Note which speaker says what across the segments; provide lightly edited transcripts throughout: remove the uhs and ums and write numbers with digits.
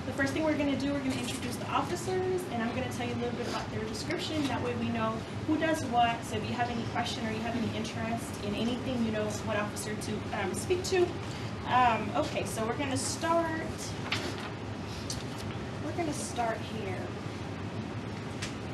Speaker 1: The first thing we're going to do, we're going to introduce the officers, and I'm going to tell you a little bit about their description. That way we know who does what. So if you have any question or you have any interest in anything, you know what officer to speak to. Okay, so we're going to start. Here.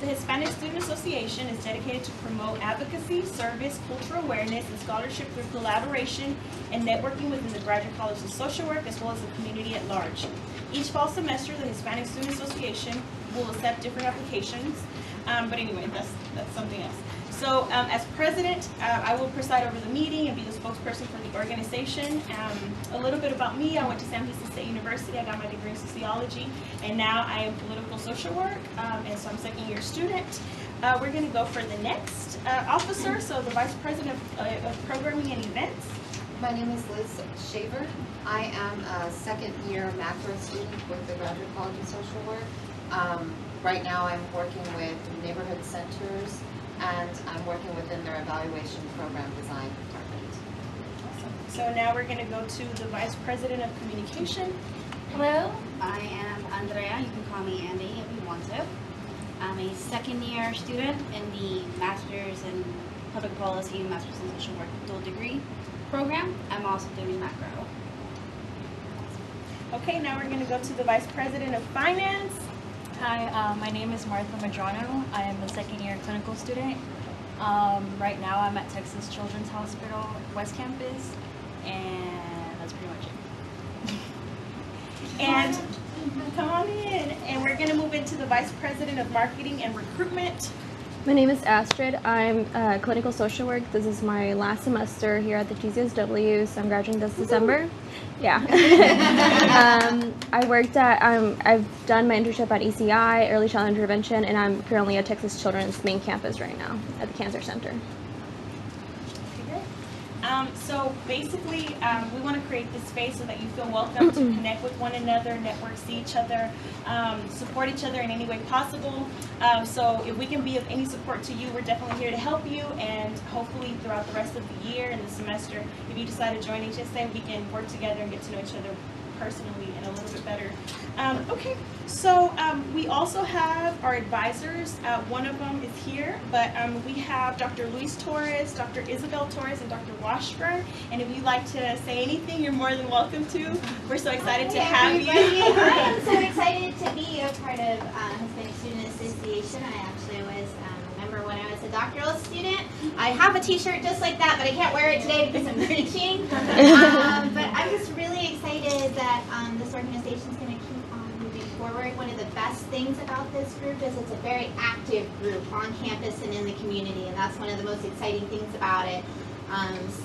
Speaker 1: The Hispanic Student Association is dedicated to promote advocacy, service, cultural awareness, and scholarship through collaboration and networking within the Graduate College of Social Work as well as the community at large. Each fall semester, the Hispanic Student Association will accept different applications, but anyway, that's something else. So as president, I will preside over the meeting and be the spokesperson for the organization. A little bit about me: I went to San Jose State University. I got my degree in sociology, and now I am political social work, and so I'm a second-year student. We're going to go for the next officer, so the vice president of programming and events.
Speaker 2: My name is Liz Shaver. I am a second-year macro student with the Graduate College of Social Work. Right now I'm working with neighborhood centers, and I'm working within their evaluation program design department.
Speaker 1: Awesome. So now we're going to go to the Vice President of Communication.
Speaker 3: Hello, I am Andrea. You can call me Andy if you want to. I'm a second-year student in the Master's in Public Policy and Master's in Social Work dual degree program. I'm also doing macro.
Speaker 1: Okay, now we're going to go to the Vice President of Finance.
Speaker 4: Hi, my name is Martha Madrano. I am a second-year clinical student. Right now I'm at Texas Children's Hospital West Campus, and that's pretty much it.
Speaker 1: And come on in. And we're going to move into the Vice President of Marketing and Recruitment.
Speaker 5: My name is Astrid. I'm clinical social work. This is my last semester here at the GCSW, so I'm graduating this December. Yeah. I worked at, I've done my internship at ECI, Early Child Intervention, and I'm currently at Texas Children's main campus right now at the Cancer Center.
Speaker 1: So basically, we want to create this space so that you feel welcome to connect with one another, network, see each other, support each other in any way possible. So if we can be of any support to you, we're definitely here to help you, and hopefully throughout the rest of the year and the semester, if you decide to join HSA, we can work together and get to know each other personally and a little bit better. Okay, so we also have our advisors. One of them is here, but we have Dr. Luis Torres, Dr. Isabel Torres, and Dr. Washburn. And if you'd like to say anything, you're more than welcome to. We're so excited to have you.
Speaker 6: I am so excited to be a part of Hispanic Student Association. I actually was a member when I was a doctoral student. I have a t-shirt just like that, but I can't wear it today because I'm preaching. But I'm just really excited that this organization is going to keep on moving forward. One of the best things about this group is it's a very active group on campus and in the community, and that's one of the most exciting things about it.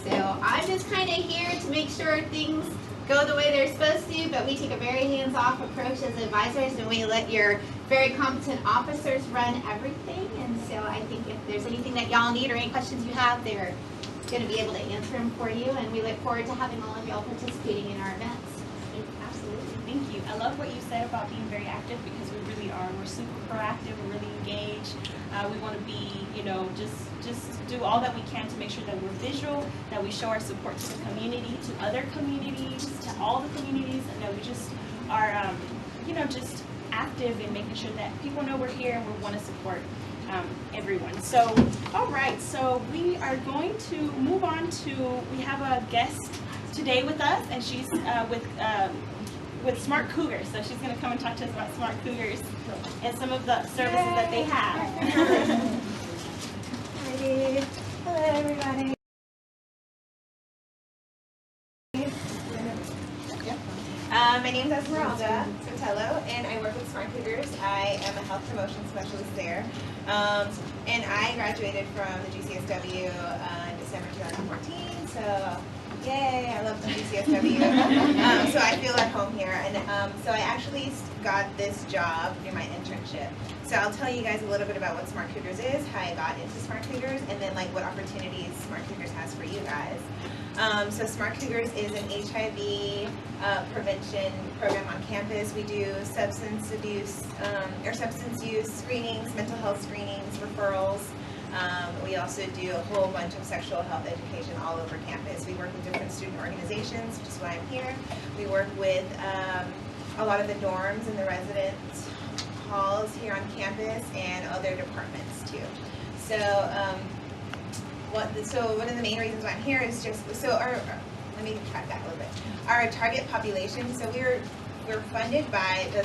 Speaker 6: So I'm just kind of here to make sure things go the way they're supposed to, but we take a very hands-off approach as advisors, and we let your very competent officers run everything. And so I think if there's anything that y'all need or any questions you have, they're going to be able to answer them for you, and we look forward to having all of y'all participating in our events.
Speaker 1: Absolutely, thank you. I love what you said about being very active, because we really are. We're super proactive, we're really engaged. We want to be, you know, just do all that we can to make sure that we're visual, that we show our support to the community, to other communities, to all the communities, and that we just are, you know, just active in making sure that people know we're here and we want to support everyone. So, all right, so we are going to move on to, we have a guest today with us, and she's with Smart Cougars. So she's going to come and talk to us about Smart Cougars and some of the services that they have.
Speaker 7: Hello, everybody. My name is Esmeralda Sotello, and I work with Smart Cougars. I am a health promotion specialist there. And I graduated from the GCSW in December 2014, so yay, I love the GCSW. So I feel at home here. And so I actually got this job through my internship. So I'll tell you guys a little bit about what Smart Cougars is, how I got into Smart Cougars, and then like what opportunities Smart Cougars has for you guys. So Smart Cougars is an HIV prevention program on campus. We do substance abuse or substance use screenings, mental health screenings, referrals. We also do a whole bunch of sexual health education all over campus. We work with different student organizations, which is why I'm here. We work with a lot of the dorms and the resident halls here on campus and other departments too. So one of the main reasons why I'm here is just, let me track that a little bit. Our target population, so we're funded by the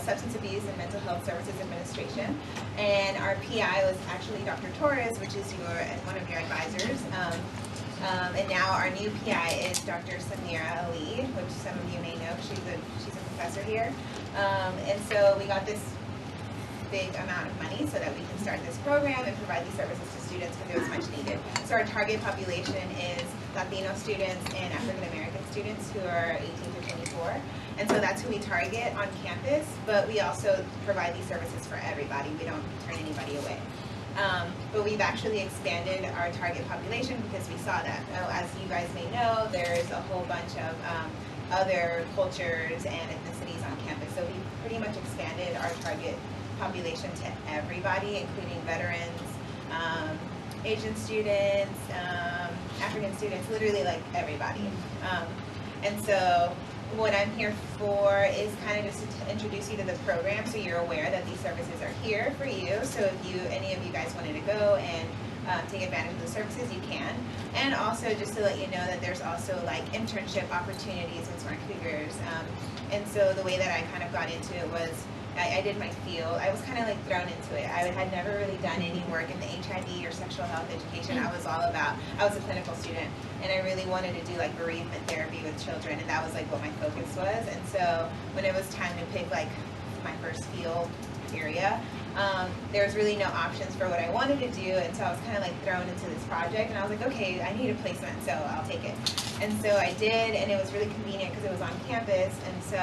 Speaker 7: Substance Abuse and Mental Health Services Administration, and our PI was actually Dr. Torres, which is one of your advisors. And now our new PI is Dr. Samira Ali, which some of you may know. She's a professor here. And so we got this big amount of money so that we can start this program and provide these services to students because it was much needed. So our target population is Latino students and African American students who are 18 to 24. And so that's who we target on campus, but we also provide these services for everybody. We don't turn anybody away. But we've actually expanded our target population because we saw that, as you guys may know, there's a whole bunch of other cultures and ethnicities on campus. So we pretty much expanded our target population to everybody, including veterans, Asian students, African students, literally like everybody. And so what I'm here for is kind of just to introduce you to the program so you're aware that these services are here for you. So if any of you guys wanted to go and take advantage of the services, you can. And also just to let you know that there's also like internship opportunities with Smart Cougars. And so the way that I kind of got into it was I did my field. I was kind of like thrown into it. I had never really done any work in the HIV or sexual health education. I was a clinical student, and I really wanted to do like bereavement therapy with children, and that was like what my focus was. And so when it was time to pick like my first field area, there was really no options for what I wanted to do, and so I was kind of like thrown into this project, and I was like, okay, I need a placement, so I'll take it. And so I did, and it was really convenient because it was on campus, and so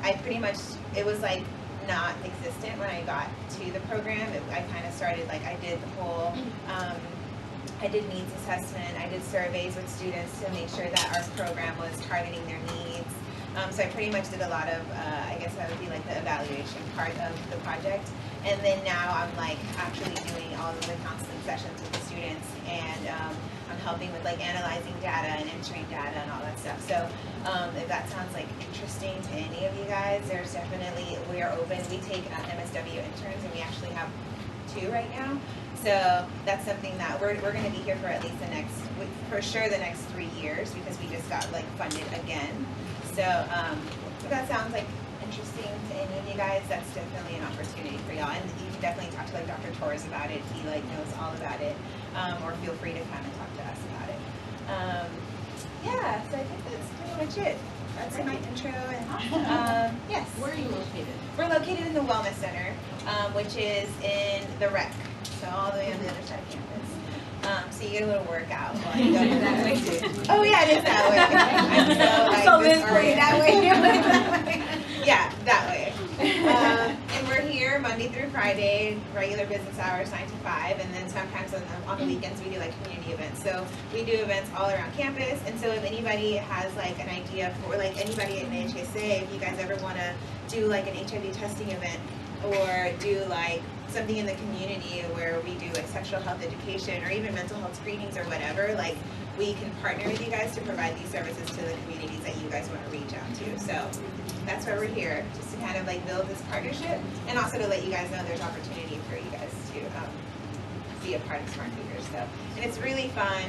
Speaker 7: I pretty much, it was like not existent when I got to the program. I kind of started, like I did the whole, I did needs assessment, I did surveys with students to make sure that our program was targeting their needs. So I pretty much did a lot of, I guess that would be like the evaluation part of the project. And then now I'm like actually doing all of the counseling sessions with the students, and I'm helping with like analyzing data and entering data and all that stuff. So if that sounds like interesting to any of you guys, there's definitely, we are open. We take MSW interns, and we actually have 2 right now. So that's something that we're going to be here for at least for sure the next 3 years, because we just got like funded again. So if that sounds like interesting to any of you guys, that's definitely an opportunity for y'all. And you can definitely talk to like Dr. Torres about it. He like knows all about it. Or feel free to come and talk to us about it. Yeah, so I think that's pretty much it. That's my intro. And, yes.
Speaker 8: Where are you located?
Speaker 7: We're located in the Wellness Center, which is in the rec. So all the way on the other side of campus. So you get a little workout while you go that way too. Oh yeah, it is that way.
Speaker 8: So this way, that way.
Speaker 7: Yeah, that way. And we're here Monday through Friday, regular business hours, 9 to 5, and then sometimes on the weekends we do like community events. So we do events all around campus, and so if anybody has like an idea for, like anybody in the HSA, if you guys ever want to do like an HIV testing event, or do like something in the community where we do like sexual health education or even mental health screenings or whatever, like we can partner with you guys to provide these services to the communities that you guys want to reach out to. So that's why we're here, just to kind of like build this partnership, and also to let you guys know there's opportunity for you guys to be a part of Smart Cougars. So, and it's really fun.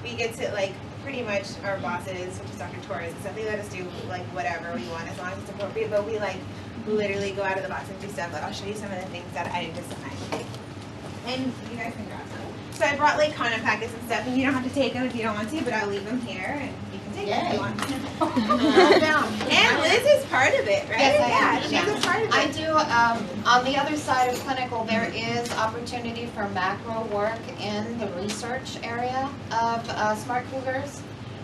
Speaker 7: We get to like pretty much our bosses, which is Dr. Torres, and stuff, they let us do like whatever we want as long as it's appropriate, but we like literally go out of the box and do stuff. Like I'll show you some of the things that I design. And you guys can grab some. So I brought like condom packets and stuff, and you don't have to take them if you don't want to, but I'll leave them here, and you can take them if you want to. And Liz is part of it, right?
Speaker 2: Yes, I am.
Speaker 7: She's a part of it.
Speaker 2: I do, on the other side of clinical, there is opportunity for macro work in the research area of Smart Cougars.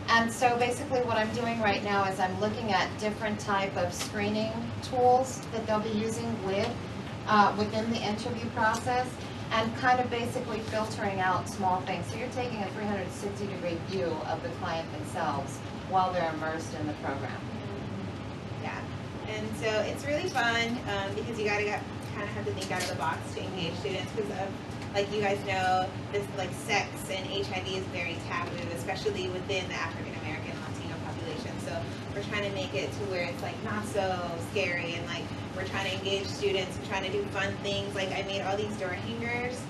Speaker 2: And so basically what I'm doing right now is I'm looking at different type of screening tools that they'll be using within the interview process, and kind of basically filtering out small things. So you're taking a 360-degree view of the client themselves while they're immersed in the program.
Speaker 7: Yeah, and so it's really fun because you gotta kind of have to think out of the box to engage students, because like you guys know, this like sex and HIV is very taboo, especially within the African American Latino population. So for trying to make it to where it's like not so scary, and like we're trying to engage students and trying to do fun things. Like I made all these door hangers.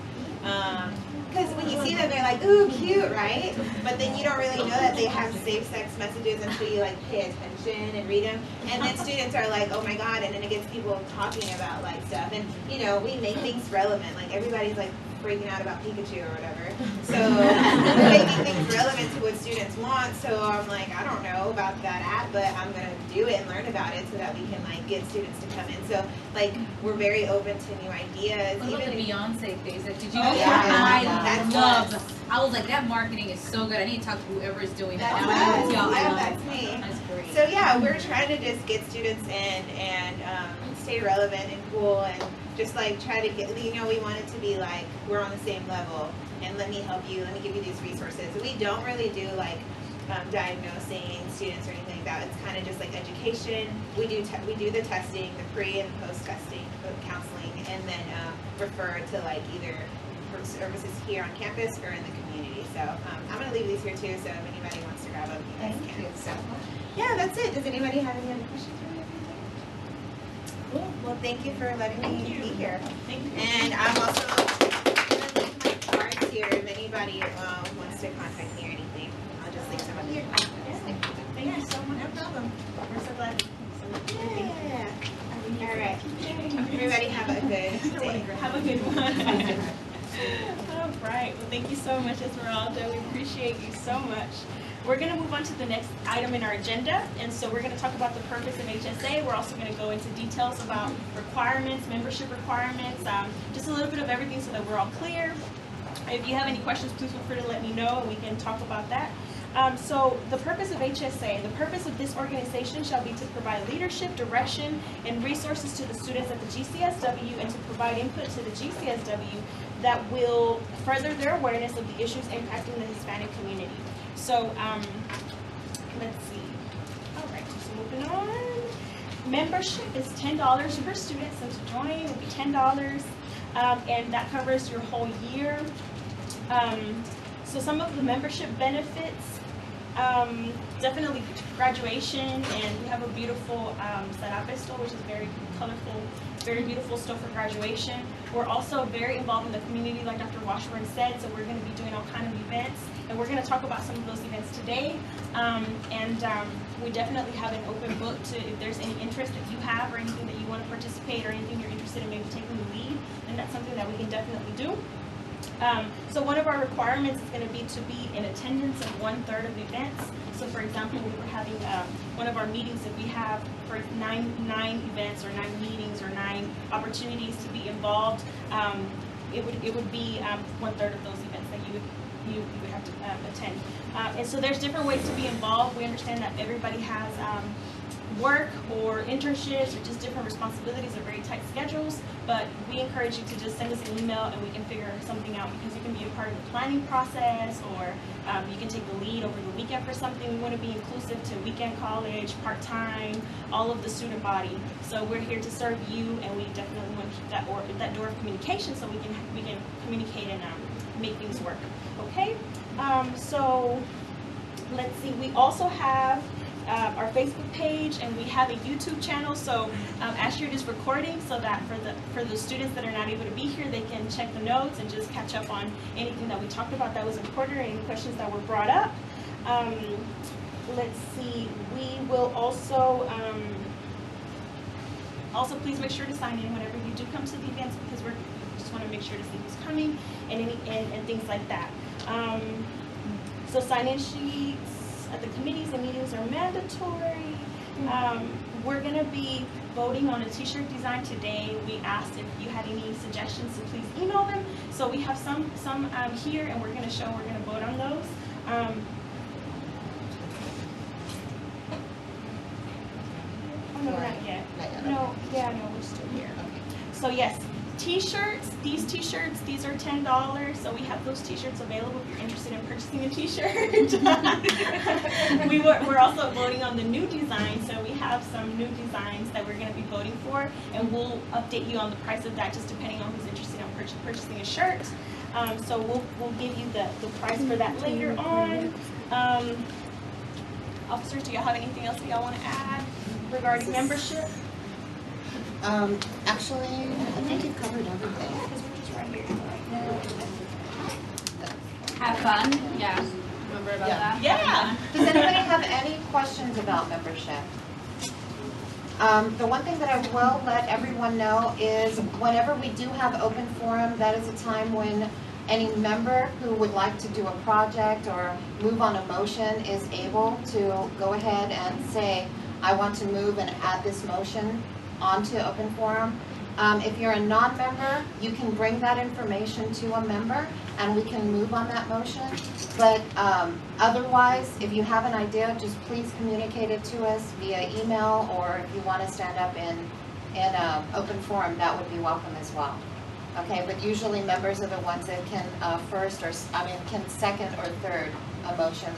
Speaker 7: Because when you see them, they're like, ooh, cute, right? But then you don't really know that they have safe sex messages until you like pay attention and read them. And then students are like, oh my God, and then it gets people talking about like stuff. And you know, we make things relevant. Like everybody's like freaking out about Pikachu or whatever. So we're making things relevant to what students want. So I'm like, I don't know about that app, but I'm gonna do it and learn about it so that we can like get students to come in. So like we're very open to new ideas.
Speaker 8: What about
Speaker 7: Even
Speaker 8: the Beyonce phase? Like, did you?
Speaker 7: Oh, yeah.
Speaker 8: I love. I was like, that marketing is so good. I need to talk to whoever is doing that.
Speaker 7: That's
Speaker 8: Y'all,
Speaker 7: yeah, that's me.
Speaker 8: That's great.
Speaker 7: So yeah, we're trying to just get students in and stay relevant and cool, and just like try to get, you know, we want it to be like we're on the same level, and let me help you, let me give you these resources. We don't really do like diagnosing students or anything like that. It's kind of just like education. We do the testing, the pre and post testing, counseling, and then refer to like either services here on campus or in the community. So I'm going to leave these here too, so if anybody wants to grab them, you guys can. So yeah, that's it. Does anybody have any other questions for me? Cool. Well, thank you for letting me be here.
Speaker 1: Thank you.
Speaker 7: And I'm also going to leave my cards here if anybody wants to contact me or anything. I'll just leave some up here.
Speaker 1: Thank you so much.
Speaker 7: No problem.
Speaker 1: We're so glad.
Speaker 7: Yeah. All right. Everybody have a good day.
Speaker 1: Have a good one. All right. Well, thank you so much, Esmeralda. We appreciate you so much. We're going to move on to the next item in our agenda, and so we're going to talk about the purpose of HSA. We're also going to go into details about requirements, membership requirements, just a little bit of everything so that we're all clear. If you have any questions, please feel free to let me know, and we can talk about that. So the purpose of HSA, the purpose of this organization shall be to provide leadership, direction, and resources to the students at the GCSW and to provide input to the GCSW that will further their awareness of the issues impacting the Hispanic community. So let's see. All right, so moving on. Membership is $10 per student, so to join it will be $10, and that covers your whole year. So some of the membership benefits, definitely graduation, and we have a beautiful sarape store, which is very colorful, very beautiful store for graduation. We're also very involved in the community, like Dr. Washburn said, so we're going to be doing all kinds of events, and we're going to talk about some of those events today. We definitely have an open book to, if there's any interest that you have or anything that you want to participate or anything you're interested in maybe taking the lead, then that's something that we can definitely do. So one of our requirements is going to be in attendance of 1/3 of the events. So for example, we were having one of our meetings that we have for nine events or 9 meetings or 9 opportunities to be involved. It would be 1/3 of those events that you would have to attend. And so there's different ways to be involved. We understand that everybody has work or internships or just different responsibilities or very tight schedules, but we encourage you to just send us an email and we can figure something out, because you can be a part of the planning process, or you can take the lead over the weekend for something. We want to be inclusive to weekend college, part-time, all of the student body. So we're here to serve you, and we definitely want to keep that door of communication so we can communicate and make things work. Okay, so let's see. We also have our Facebook page, and we have a YouTube channel. So Astrid is recording so that for the students that are not able to be here, they can check the notes and just catch up on anything that we talked about that was important or any questions that were brought up. Let's see. We will also please make sure to sign in whenever you do come to the events, because we just want to make sure to see who's coming and things like that. So sign-in sheets at the committees and meetings are mandatory. We're going to be voting on a t-shirt design today. We asked if you had any suggestions, so please email them. So we have some here, and we're going to vote on those. Oh, no, not yet. No, we're still here. So yes, t-shirts, these are $10, so we have those t-shirts available if you're interested in purchasing a t-shirt. We're also voting on the new design, so we have some new designs that we're going to be voting for, and we'll update you on the price of that just depending on who's interested in purchasing a shirt. So we'll give you the price for that later on. Officers, do y'all have anything else that y'all want to add regarding membership?
Speaker 2: Actually, I think you've covered everything.
Speaker 1: Because we're just right here.
Speaker 3: Have fun. Yeah. Remember about that?
Speaker 1: Yeah.
Speaker 2: Does anybody have any questions about membership? The one thing that I will let everyone know is whenever we do have open forum, that is a time when any member who would like to do a project or move on a motion is able to go ahead and say, I want to move and add this motion onto open forum. If you're a non-member, you can bring that information to a member and we can move on that motion. But otherwise, if you have an idea, just please communicate it to us via email, or if you want to stand up in open forum, that would be welcome as well. Okay, but usually members are the ones that can can second or third a motion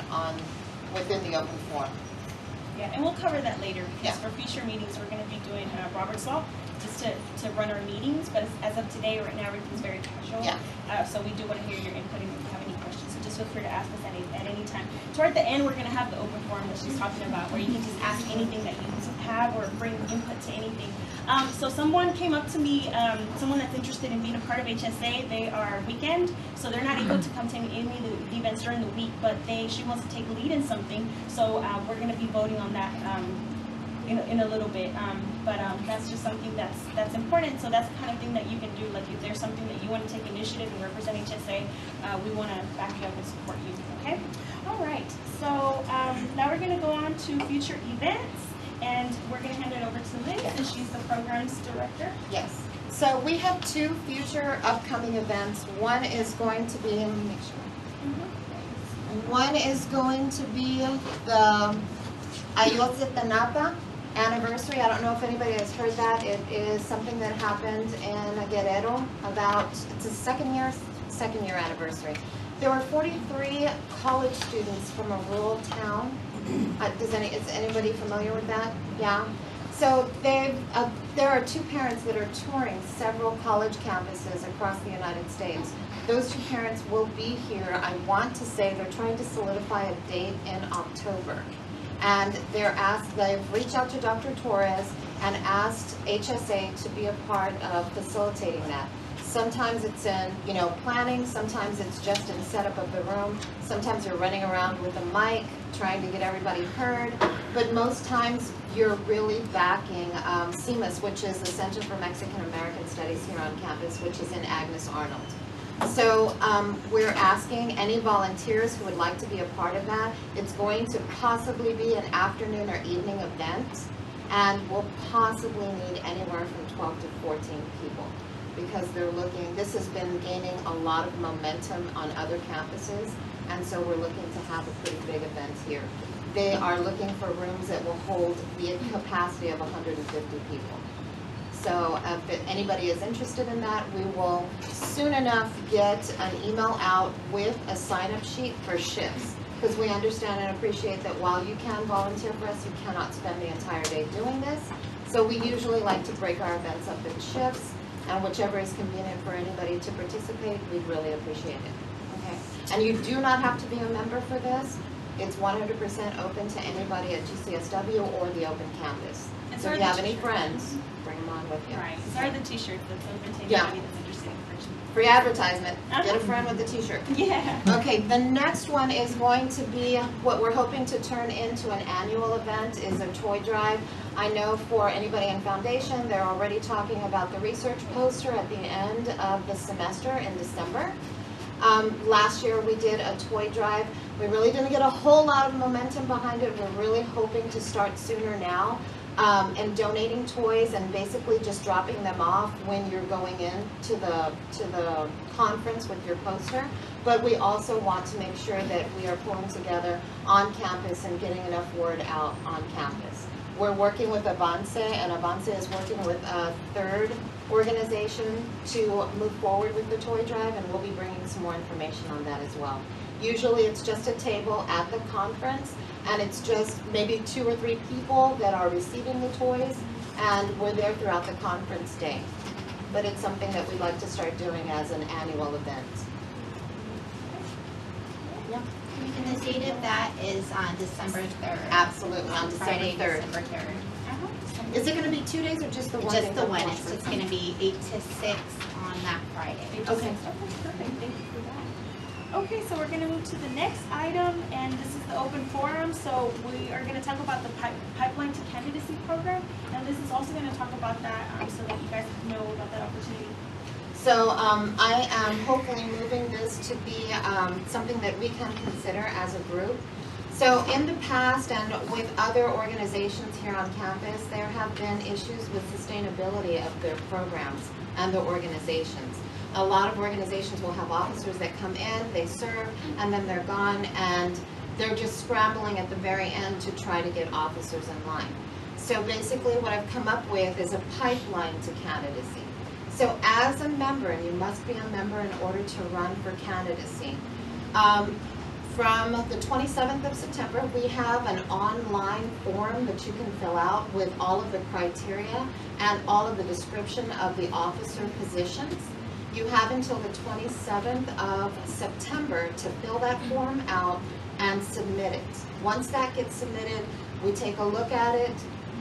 Speaker 2: within the open forum.
Speaker 1: Yeah, and we'll cover that later because
Speaker 2: Yeah.
Speaker 1: for future meetings, we're going to be doing Robert's Law just to run our meetings. But as of today, right now, everything's very casual.
Speaker 2: Yeah.
Speaker 1: So we do want to hear your input and if you have any questions. So just feel free to ask us at any time. Toward the end, we're going to have the open forum that she's talking about where you can just ask anything that you have or bring input to anything. So someone came up to me, someone that's interested in being a part of HSA. They are weekend, so they're not able to come to any of the events during the week, but she wants to take lead in something. So we're going to be voting on that in a little bit. But that's just something that's important. So that's the kind of thing that you can do. Like if there's something that you want to take initiative and represent HSA, we want to back you up and support you. Okay? All right. So now we're going to go on to future events. And we're going to hand it over to Liz, and she's the programs director.
Speaker 2: Yes. So we have two future upcoming events. One is going to be, let me make sure. One is going to be the Ayotzinapa anniversary. I don't know if anybody has heard that. It is something that happened in Guerrero it's a second year anniversary. There were 43 college students from a rural town. Is anybody familiar with that? Yeah. So there are two parents that are touring several college campuses across the United States. Those two parents will be here. I want to say they're trying to solidify a date in October. And they've reached out to Dr. Torres and asked HSA to be a part of facilitating that. Sometimes it's in, planning, sometimes it's just in setup of the room, sometimes you're running around with a mic, trying to get everybody heard, but most times you're really backing CEMAS, which is the Center for Mexican American Studies here on campus, which is in Agnes Arnold. So we're asking any volunteers who would like to be a part of that. It's going to possibly be an afternoon or evening event, and we'll possibly need anywhere from 12 to 14 people. Because this has been gaining a lot of momentum on other campuses, and so we're looking to have a pretty big event here. They are looking for rooms that will hold the capacity of 150 people. So if anybody is interested in that, we will soon enough get an email out with a sign-up sheet for shifts. Because we understand and appreciate that while you can volunteer for us, you cannot spend the entire day doing this. So we usually like to break our events up in shifts. And whichever is convenient for anybody to participate, we'd really appreciate it. Okay. And you do not have to be a member for this. It's 100% open to anybody at GCSW or the open campus.
Speaker 1: And
Speaker 2: so if you have any friends, bring them on with you.
Speaker 1: Right. So are the t-shirts that's open to anybody
Speaker 2: Yeah.
Speaker 1: that's interested in purchasing.
Speaker 2: Free advertisement. Get a friend with a t-shirt.
Speaker 1: Yeah.
Speaker 2: Okay, the next one is going to be what we're hoping to turn into an annual event is a toy drive. I know for anybody in Foundation, they're already talking about the research poster at the end of the semester in December. Last year we did a toy drive. We really didn't get a whole lot of momentum behind it. We're really hoping to start sooner now. And donating toys and basically just dropping them off when you're going in to the conference with your poster. But we also want to make sure that we are pulling together on campus and getting enough word out on campus. We're working with Avance, and Avance is working with a third organization to move forward with the toy drive, and we'll be bringing some more information on that as well. Usually it's just a table at the conference, and it's just maybe 2 or 3 people that are receiving the toys, and we're there throughout the conference day. But it's something that we'd like to start doing as an annual event. Yeah.
Speaker 6: And the date of that is on December 3rd.
Speaker 2: Absolutely, on December
Speaker 6: Friday,
Speaker 2: 3rd.
Speaker 6: December 3rd.
Speaker 2: Is it gonna be 2 days or just the one day?
Speaker 6: Just the one, it's just gonna be 8 to 6 on that Friday.
Speaker 2: Okay.
Speaker 1: Perfect, thank you for that. Okay, so we're gonna move to the next item, and this is the open forum. So we are gonna talk about the pipeline to candidacy program, and this is also gonna talk about that, so that you guys know about that opportunity.
Speaker 2: So I am hopefully moving this to be something that we can consider as a group. So in the past and with other organizations here on campus, there have been issues with sustainability of their programs and their organizations. A lot of organizations will have officers that come in, they serve, and then they're gone, and they're just scrambling at the very end to try to get officers in line. So basically what I've come up with is a pipeline to candidacy. So as a member, and you must be a member in order to run for candidacy, from the 27th of September, we have an online form that you can fill out with all of the criteria and all of the description of the officer positions. You have until the 27th of September to fill that form out and submit it. Once that gets submitted, we take a look at it.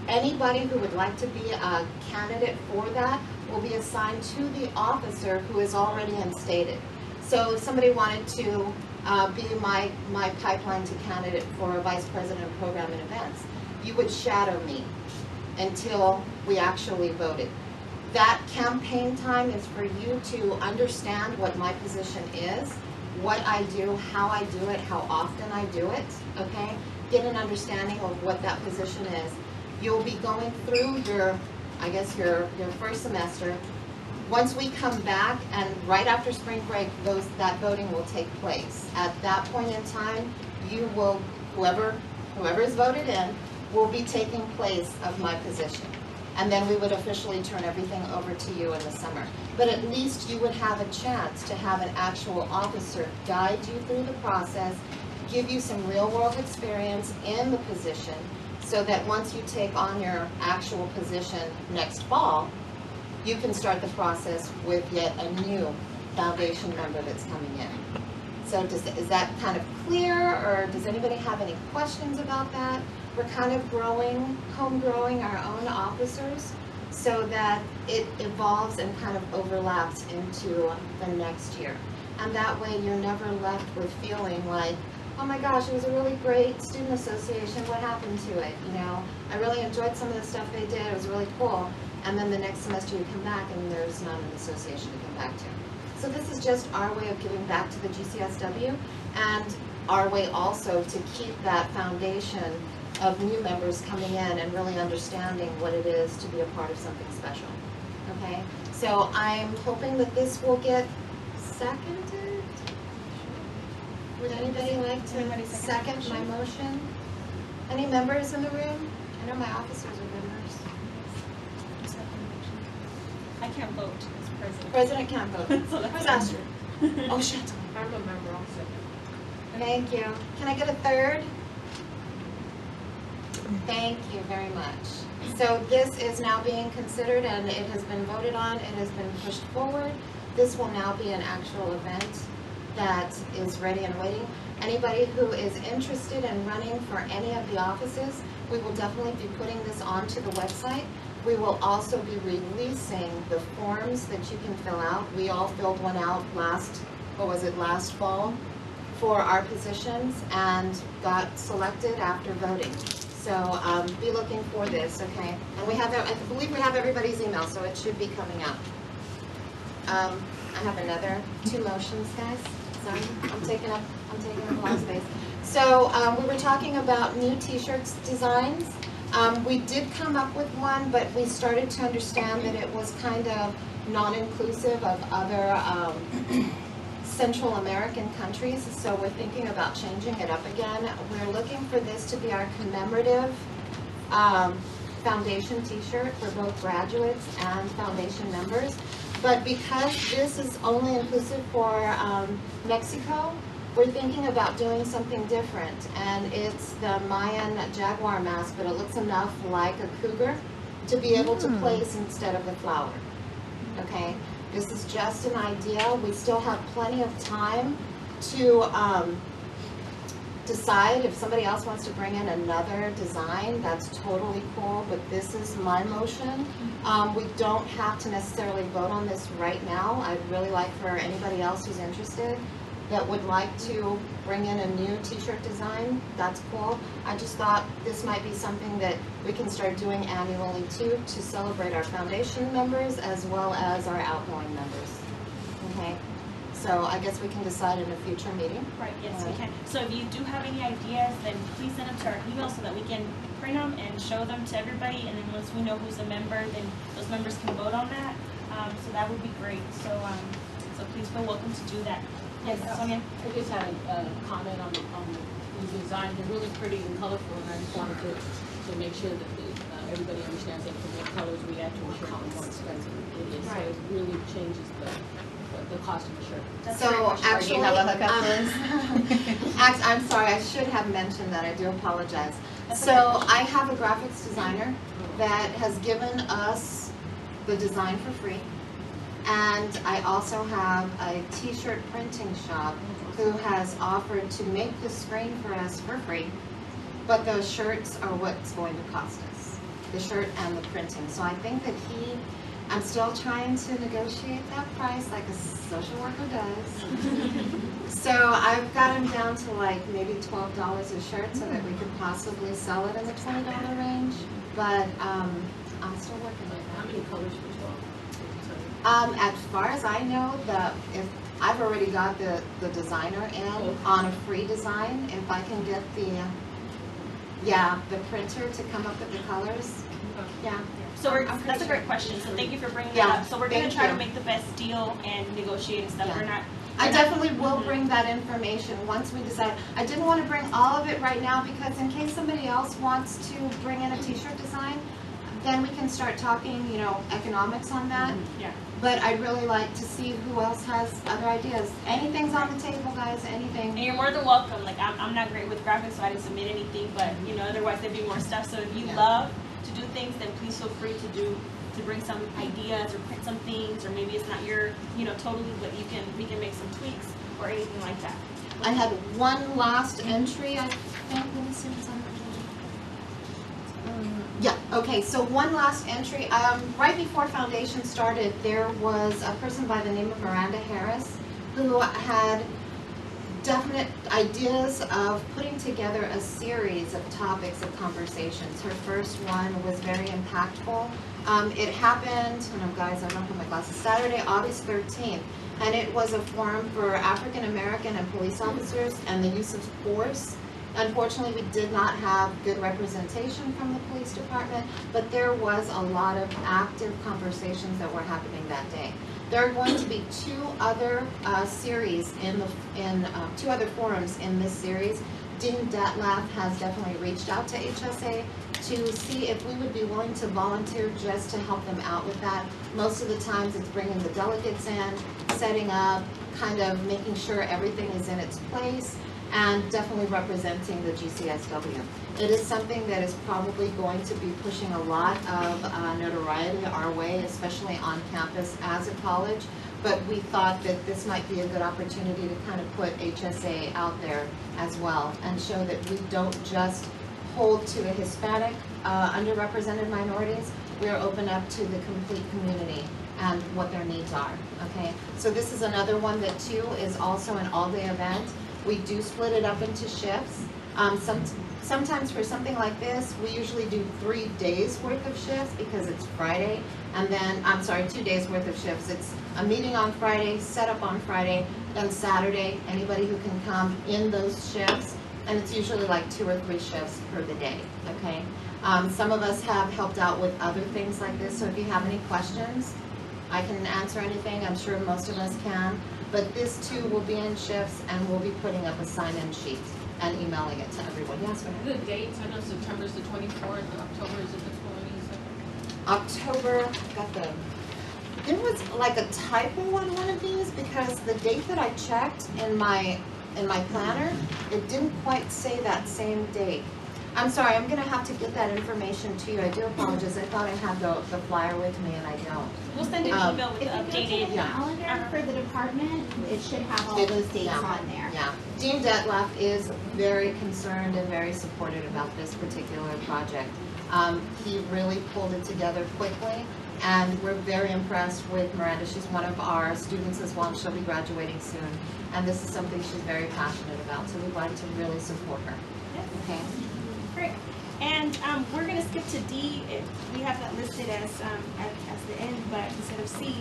Speaker 2: Anybody who would like to be a candidate for that will be assigned to the officer who is already instated. So if somebody wanted to be my pipeline to candidate for a vice president of program and events, you would shadow me until we actually voted. That campaign time is for you to understand what my position is, what I do, how I do it, how often I do it, okay? Get an understanding of what that position is. You'll be going through your, I guess, your first semester. Once we come back, and right after spring break, that voting will take place. At that point in time, you will, whoever is voted in, will be taking place of my position. And then we would officially turn everything over to you in the summer. But at least you would have a chance to have an actual officer guide you through the process, give you some real world experience in the position, so that once you take on your actual position next fall, you can start the process with yet a new foundation member that's coming in. So is that kind of clear, or does anybody have any questions about that? We're kind of home growing our own officers so that it evolves and kind of overlaps into the next year. And that way you're never left with feeling like, oh my gosh, it was a really great student association, what happened to it? You know, I really enjoyed some of the stuff they did, it was really cool. And then the next semester you come back and there's not an association to come back to. So this is just our way of giving back to the GCSW, and our way also to keep that foundation of new members coming in and really understanding what it is to be a part of something special. Okay, so I'm hoping that this will get seconded. Would anybody like to second my motion? Any members in the room? I know my officers are members.
Speaker 1: I can't vote as president.
Speaker 2: President can't vote.
Speaker 1: So that's
Speaker 2: Who's Astrid? Oh, shit.
Speaker 9: I'm a member also.
Speaker 2: Thank you. Can I get a third? Thank you very much. So this is now being considered, and it has been voted on, it has been pushed forward. This will now be an actual event that is ready and waiting. Anybody who is interested in running for any of the offices, we will definitely be putting this onto the website. We will also be releasing the forms that you can fill out. We all filled one out last fall for our positions and got selected after voting. So be looking for this, okay? And we have, I believe we have everybody's email, so it should be coming out. I have another 2 motions, guys. Sorry, I'm taking up a lot of space. So we were talking about new t-shirts designs. We did come up with one, but we started to understand that it was kind of non-inclusive of other Central American countries, so we're thinking about changing it up again. We're looking for this to be our commemorative foundation t-shirt for both graduates and foundation members. But because this is only inclusive for Mexico, we're thinking about doing something different. And it's the Mayan jaguar mask, but it looks enough like a cougar to be able to place instead of the flower. Okay? This is just an idea. We still have plenty of time to decide if somebody else wants to bring in another design, that's totally cool, but this is my motion. We don't have to necessarily vote on this right now. I'd really like for anybody else who's interested that would like to bring in a new t-shirt design, that's cool. I just thought this might be something that we can start doing annually too, to celebrate our foundation members as well as our outgoing members, okay? So I guess we can decide in a future meeting.
Speaker 1: Right, yes, we can. So if you do have any ideas, then please send them to our email so that we can print them and show them to everybody. And then once we know who's a member, then those members can vote on that. So that would be great. So please feel welcome to do that. Yes, Sonia?
Speaker 9: I just had a comment on the design. They're really pretty and colorful, and I just wanted to make sure that everybody understands that the more colors we add to a shirt, the more expensive it is. So it really changes the cost of the shirt.
Speaker 1: That's
Speaker 2: So
Speaker 1: a great question.
Speaker 2: actually,
Speaker 7: Do you have a hookup for us?
Speaker 2: I'm sorry, I should have mentioned that. I do apologize.
Speaker 1: That's
Speaker 2: So
Speaker 1: okay.
Speaker 2: I have a graphics designer that has given us the design for free. And I also have a t-shirt printing shop who has offered to make the screen for us for free. But those shirts are what's going to cost us, the shirt and the printing. So I think that I'm still trying to negotiate that price like a social worker does. So I've got him down to like maybe $12 a shirt so that we could possibly sell it in the $20 range. But I'm still working with
Speaker 9: How
Speaker 2: that.
Speaker 9: many colors for 12?
Speaker 2: As far as I know, if I've already got the designer in on a free design, if I can get the printer to come up with the colors, yeah.
Speaker 1: So
Speaker 2: I'm pretty
Speaker 1: that's a
Speaker 2: sure.
Speaker 1: great question. So thank you for bringing
Speaker 2: Yeah,
Speaker 1: that up. So we're going to
Speaker 2: thank
Speaker 1: try to
Speaker 2: you.
Speaker 1: make the best deal and negotiate and stuff.
Speaker 2: Yeah.
Speaker 1: We're not.
Speaker 2: I definitely will bring that information once we decide. I didn't want to bring all of it right now because in case somebody else wants to bring in a t-shirt design, then we can start talking, economics on that.
Speaker 1: Yeah.
Speaker 2: But I'd really like to see who else has other ideas. Anything's on the table, guys,
Speaker 1: And
Speaker 2: anything.
Speaker 1: you're more than welcome. Like I'm not great with graphics, so I didn't submit anything. But otherwise there'd be more stuff. So if you
Speaker 2: Yeah.
Speaker 1: love to do things, then please feel free to bring some ideas or print some things, or maybe it's not your totally, but we can make some tweaks or anything like that.
Speaker 2: I had one last entry, I think. Let me see what's on the Yeah, okay, so one last entry. Right before Foundation started, there was a person by the name of Miranda Harris who had definite ideas of putting together a series of topics of conversations. Her first one was very impactful. It happened, guys, I don't have my glasses, Saturday, August 13th, and it was a forum for African American and police officers and the use of force. Unfortunately, we did not have good representation from the police department, but there was a lot of active conversations that were happening that day. There are going to be two other series two other forums in this series. Dean Detlef has definitely reached out to HSA to see if we would be willing to volunteer just to help them out with that. Most of the times it's bringing the delegates in, setting up, kind of making sure everything is in its place, and definitely representing the GCSW. It is something that is probably going to be pushing a lot of notoriety our way, especially on campus as a college, but we thought that this might be a good opportunity to kind of put HSA out there as well and show that we don't just hold to the Hispanic underrepresented minorities. We are open up to the complete community and what their needs are, okay? So this is another one that too is also an all-day event. We do split it up into shifts. Sometimes for something like this, we usually do 3 days worth of shifts because it's Friday, and then, 2 days worth of shifts. It's a meeting on Friday, set up on Friday, then Saturday, anybody who can come in those shifts, and it's usually like 2 or 3 shifts per the day, okay? Some of us have helped out with other things like this, so if you have any questions, I can answer anything. I'm sure most of us can. But this too will be in shifts, and we'll be putting up a sign-in sheet and emailing it to everyone. Yes, go ahead.
Speaker 9: The dates, I know September is the 24th, and October is the 22nd.
Speaker 2: October, there was like a typo on one of these because the date that I checked in my planner, it didn't quite say that same date. I'm sorry, I'm gonna have to get that information to you. I do apologize. I thought I had the flyer with me and I don't.
Speaker 1: We'll send an email with
Speaker 6: If
Speaker 1: the
Speaker 6: you go to
Speaker 1: updated.
Speaker 6: the calendar for the department, it should have all those dates
Speaker 2: Yeah.
Speaker 6: on there.
Speaker 2: Yeah, Dean Detlef is very concerned and very supportive about this particular project. He really pulled it together quickly, and we're very impressed with Miranda. She's one of our students as well, and she'll be graduating soon. And this is something she's very passionate about, so we'd like to really support her. Okay.
Speaker 1: Great. And we're going to skip to D. We have that listed as the end, but instead of C.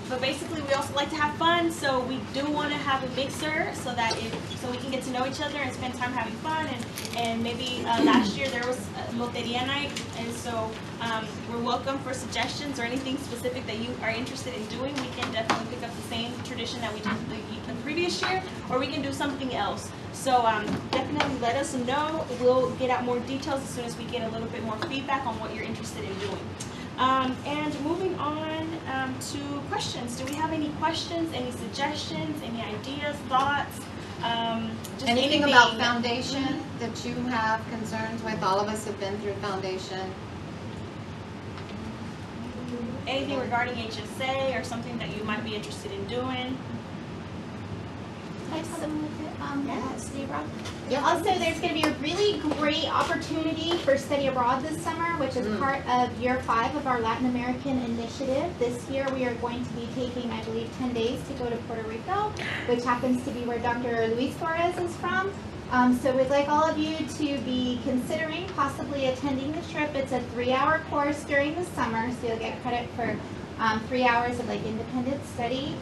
Speaker 1: But basically, we also like to have fun, so we do want to have a mixer so that so we can get to know each other and spend time having fun. And maybe last year there was Loteria night, and so we're welcome for suggestions or anything specific that you are interested in doing. We can definitely pick up the same tradition that we did the previous year, or we can do something else. So definitely let us know. We'll get out more details as soon as we get a little bit more feedback on what you're interested in doing. And moving on to questions. Do we have any questions, any suggestions, any ideas, thoughts? Just
Speaker 2: Anything about foundation that you have concerns with? All of us have been through foundation.
Speaker 1: Anything regarding HSA or something that you might be interested in doing?
Speaker 6: Can I tell them with it? Study abroad.
Speaker 2: Yep.
Speaker 6: Also, there's going to be a really great opportunity for study abroad this summer, which is part of year 5 of our Latin American initiative. This year, we are going to be taking, I believe, 10 days to go to Puerto Rico, which happens to be where Dr. Luis Torres is from. So we'd like all of you to be considering possibly attending the trip. It's a 3-hour course during the summer, so you'll get credit for 3 hours of like independent study.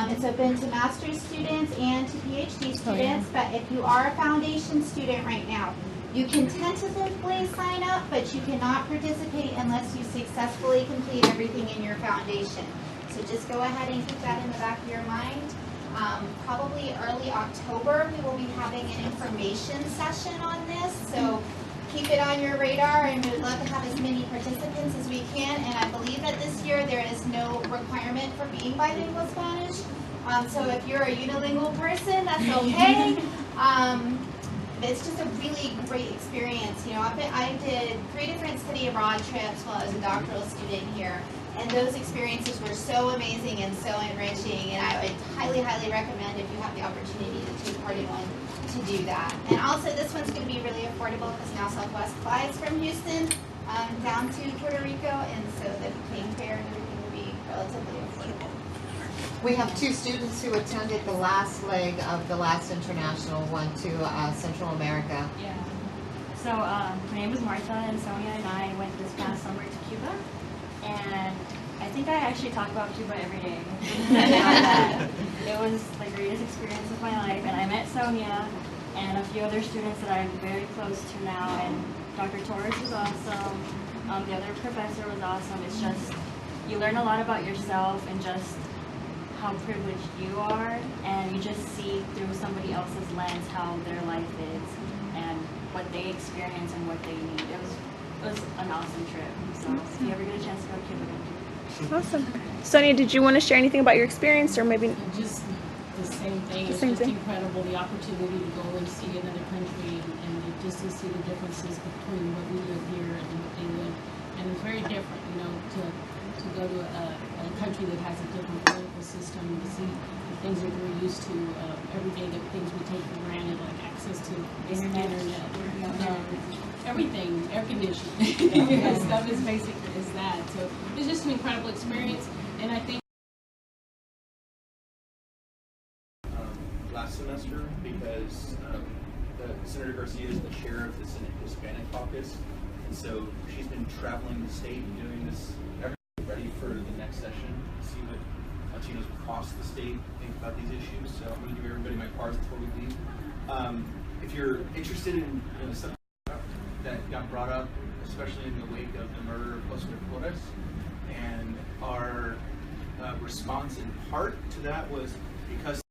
Speaker 6: It's open to master's students and to PhD students, but if you are a foundation student right now, you can tentatively sign up, but you cannot participate unless you successfully complete everything in your foundation. So just go ahead and keep that in the back of your mind. Probably early October, we will be having an information session on this, so keep it on your radar, and we'd love to have as many participants as we can. And I believe that this year there is no requirement for being bilingual Spanish. So if you're a unilingual person, that's okay. It's just a really great experience. You know, I did 3 different study abroad trips while I was a doctoral student here, and those experiences were so amazing and so enriching. And I would highly, highly recommend, if you have the opportunity to take part in one, to do that. And also, this one's going to be really affordable because now Southwest flies from Houston down to Puerto Rico, and so the plane fare and everything will be relatively affordable.
Speaker 2: We have 2 students who attended the last leg of the last international one to Central America.
Speaker 4: Yeah. So my name is Martha, and Sonia and I went this past summer to Cuba, and I think I actually talk about Cuba every day. It was the greatest experience of my life, and I met Sonia and a few other students that I'm very close to now, and Dr. Torres was awesome. The other professor was awesome. It's just, you learn a lot about yourself and just how privileged you are, and you just see through somebody else's lens how their life is and what they experience and what they need. It was an awesome trip. So if you ever get a chance to go to Cuba, go to Cuba.
Speaker 5: Awesome. Sonia, did you want to share anything about your experience, or maybe?
Speaker 9: Just the same thing. It's just incredible, the opportunity to go and see another country and just to see the differences between what we live here and what they live. And it's very different, you know, to go to a country that has a different political system, to see the things that we're used to every day, the things we take for granted, like access to internet, everything, air conditioning, stuff is basic as that. So it's just an incredible experience, and I think
Speaker 10: last semester because Senator Garcia is the chair of the Senate Hispanic Caucus, and so she's been traveling the state and doing this. Ready for the next session to see what Latinos across the state think about these issues. So I'm going to give everybody my cards before we leave. If you're interested in something that got brought up, especially in the wake of the murder of Jose Flores, and our response in part to that was because